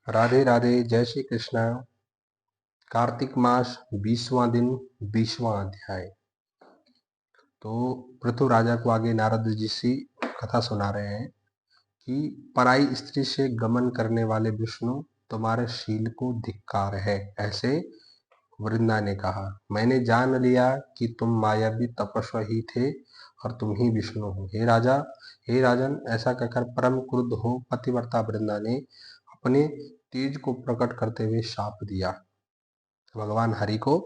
राधे राधे, जय श्री कृष्ण। कार्तिक मास 20वां दिन, 20वां अध्याय। तो पृथु राजा को आगे नारद जी सी कथा सुना रहे हैं कि पराई स्त्री से गमन करने वाले विष्णु, तुम्हारे शील को धिक्कार है। ऐसे वृंदा ने कहा, मैंने जान लिया कि तुम मायावी तपस्वी ही थे और तुम ही विष्णु हो। हे राजन, ऐसा कहकर परम क्रुद्ध हो पतिव्रता वृंदा ने अपने तेज को प्रकट करते हुए शाप दिया भगवान हरि को।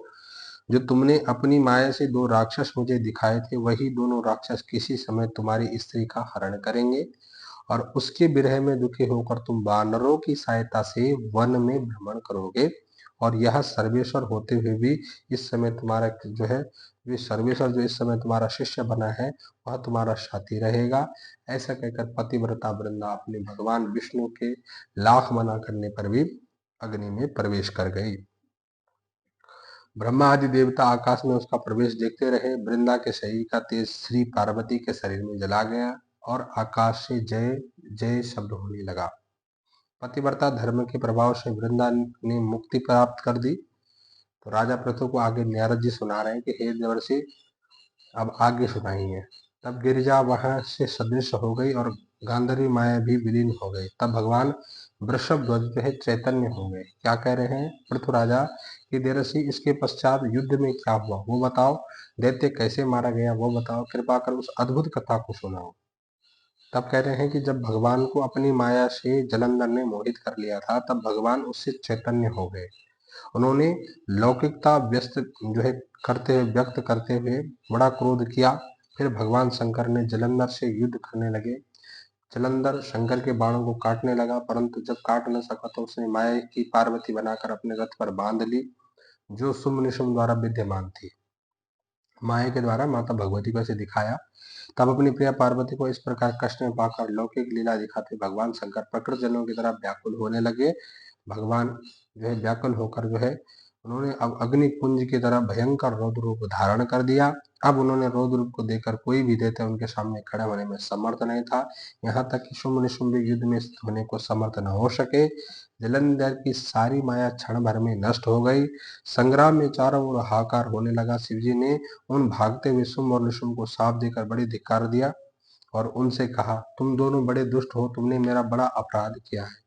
जो तुमने अपनी माया से दो राक्षस मुझे दिखाए थे, वही दोनों राक्षस किसी समय तुम्हारी स्त्री का हरण करेंगे और उसके विरह में दुखी होकर तुम वानरों की सहायता से वन में भ्रमण करोगे। और यह सर्वेश्वर होते हुए भी इस समय तुम्हारा जो है, ये सर्वेश्वर जो इस समय तुम्हारा शिष्य बना है, वह तुम्हारा साथी रहेगा। ऐसा कहकर पतिव्रता वृंदा अपने भगवान विष्णु के लाख मना करने पर भी अग्नि में प्रवेश कर गई। ब्रह्मा आदि देवता आकाश में उसका प्रवेश देखते रहे। वृंदा के शरीर का तेज श्री पार्वती के शरीर में जला गया और आकाश से जय जय शब्द होने लगा। पतिव्रता धर्म के प्रभाव से वृंदा ने मुक्ति प्राप्त कर दी। तो राजा पृथु को आगे नारद जी सुना रहे हैं कि हे देवर्षि, अब आगे सुनाइए। तब गिरिजा वहां से सदृश हो गई और गांधारी माया भी विलीन हो गई। तब भगवान वृषभ ध्वज जो है चैतन्य हो गए। क्या कह रहे हैं पृथु राजा कि देवर्षि, इसके पश्चात युद्ध में क्या हुआ वो बताओ, दैत्य कैसे मारा गया वो बताओ, कृपा कर उस अद्भुत कथा को सुनाओ। तब कह रहे हैं कि जब भगवान को अपनी माया से जलंधर ने मोहित कर लिया था, तब भगवान उससे चैतन्य हो गए। उन्होंने लौकिकता व्यक्त करते हुए बड़ा क्रोध किया। फिर भगवान शंकर ने जलंधर से युद्ध करने लगे। जलंधर शंकर के बाणों को काटने लगा, परंतु जब काट न सका तो उसने माया की पार्वती बनाकर अपने रथ पर बांध ली, जो शुंभ निशुंभ द्वारा विद्यमान थी। माया के द्वारा माता भगवती को ऐसे दिखाया। तब अपनी प्रिया पार्वती को इस प्रकार कष्ट में पाकर लौकिक लीला दिखाते भगवान शंकर प्रकृत जनों की तरह व्याकुल होने लगे। भगवान जो है व्याकुल होकर जो है, उन्होंने अब अग्नि पुंज की तरह भयंकर रौद्र रूप धारण कर दिया। अब उन्होंने रौद्र रूप को देखकर कोई भी देवता उनके सामने खड़ा होने में समर्थ नहीं था। यहाँ तक कि शुंभ निशुंभ युद्ध में स्थित होने को समर्थ न हो सके। जलंधर की सारी माया क्षण भर में नष्ट हो गई। संग्राम में चारों ओर हाहाकार होने लगा। शिवजी ने उन भागते हुए शुंभ और निशुंभ को साप देकर बड़ी धिक्कार दिया और उनसे कहा, तुम दोनों बड़े दुष्ट हो, तुमने मेरा बड़ा अपराध किया है।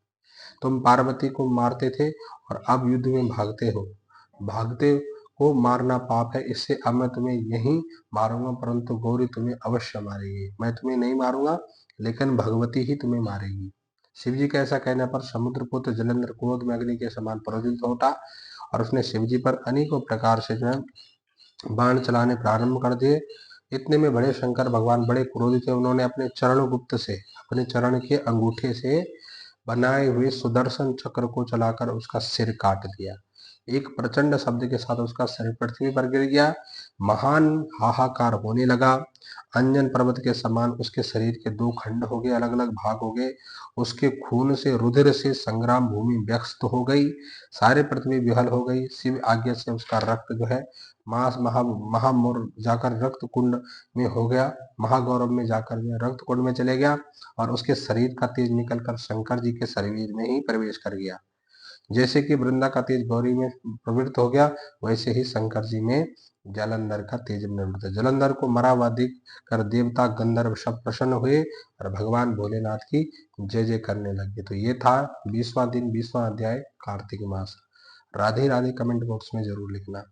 तुम पार्वती को मारते थे और अब युद्ध में भागते हो। भागते को मारना पाप है, इससे अब मैं तुम्हें यहीं मारूंगा, परंतु गौरी तुम्हें अवश्य मारेगी। मैं तुम्हें नहीं मारूंगा, लेकिन भगवती ही तुम्हें मारेगी। शिवजी का ऐसा कहने पर समुद्र पुत्र जलंधर क्रोध में अग्नि के समान प्रज्वलित हो उठा और उसने शिवजी पर अनेकों प्रकार से जो है बाण चलाने प्रारंभ कर दिए। इतने में बड़े शंकर भगवान बड़े क्रोधित थे। उन्होंने अपने चरण गुप्त से, अपने चरण के अंगूठे से बनाए हुए सुदर्शन चक्र को चलाकर उसका सिर काट दिया। एक प्रचंड शब्द के साथ उसका शरीर पृथ्वी पर गिर गया। महान हाहाकार होने लगा। अंजन पर्वत के समान उसके शरीर के दो खंड हो गए, अलग अलग भाग हो गए। उसके खून से, रुधिर से संग्राम भूमि व्यस्त हो गई। सारे पृथ्वी विहल हो गई। शिव आज्ञा से उसका रक्त जो है महामोर जाकर रक्त कुंड में हो गया। महागौरव में जाकर जो रक्त कुंड में चले गया और उसके शरीर का तेज निकलकर शंकर जी के शरीर में ही प्रवेश कर गया। जैसे कि वृंदा का तेज गौरी में प्रवृत्त हो गया, वैसे ही शंकर जी में जलंधर का तेज निवृत्त। जलंधर को मरा हुआ देख कर देवता गंधर्व सब प्रसन्न हुए और भगवान भोलेनाथ की जय जय करने लगे। तो ये था 20वां दिन, 20वां अध्याय कार्तिक मास। राधे राधे कमेंट बॉक्स में जरूर लिखना।